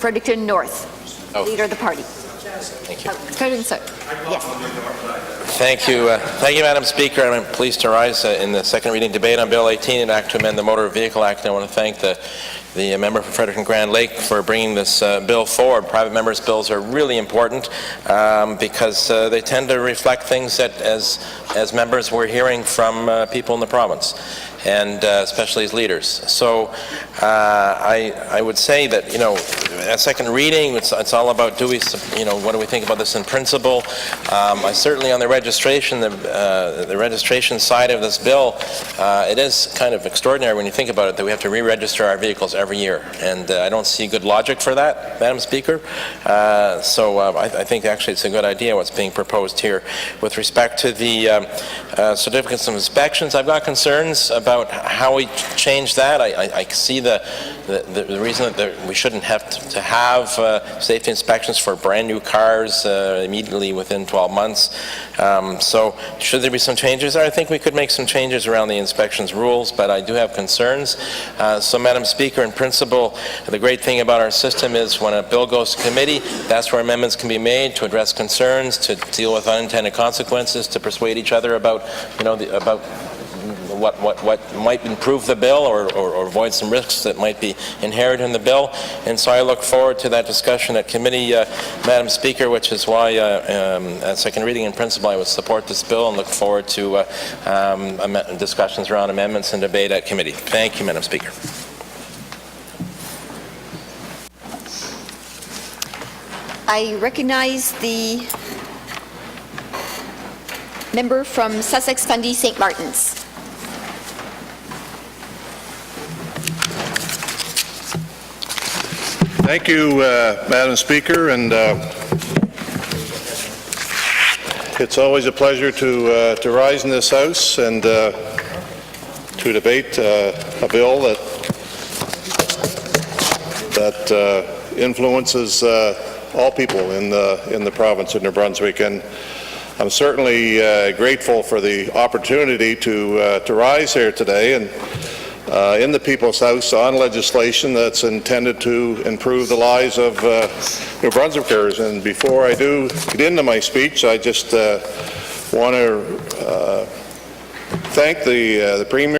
Fredericton North, leader of the party. Thank you. Yes. Thank you, Madam Speaker. I'm pleased to rise in the second reading debate on Bill 18, an act to amend the Motor Vehicle Act. And I want to thank the member for Fredericton Grand Lake for bringing this bill forward. Private members' bills are really important because they tend to reflect things that, as members, we're hearing from people in the province, and especially as leaders. So I would say that, you know, at second reading, it's all about what do we think about this in principle. I certainly, on the registration side of this bill, it is kind of extraordinary when you think about it that we have to re-register our vehicles every year, and I don't see good logic for that, Madam Speaker. I think actually it's a good idea what's being proposed here. With respect to the certificates of inspections, I've got concerns about how we change that. I see the reason that we shouldn't have to have safety inspections for brand new cars immediately within 12 months. So should there be some changes there? I think we could make some changes around the inspections rules, but I do have concerns. So Madam Speaker, in principle, the great thing about our system is when a bill goes to committee, that's where amendments can be made to address concerns, to deal with unintended consequences, to persuade each other about, about what might improve the bill or avoid some risks that might be inherent in the bill. And so I look forward to that discussion at committee, Madam Speaker, which is why at second reading in principle I would support this bill and look forward to discussions around amendments and debate at committee. Thank you, Madam Speaker. I recognize the member from Sussex Fundy St. Martin's. Thank you, Madam Speaker, and it's always a pleasure to rise in this House and to debate a bill that influences all people in the province of New Brunswick. And I'm certainly grateful for the opportunity to rise here today and in the People's House on legislation that's intended to improve the lives of New Brunswickers. And before I do get into my speech, I just want to thank the Premier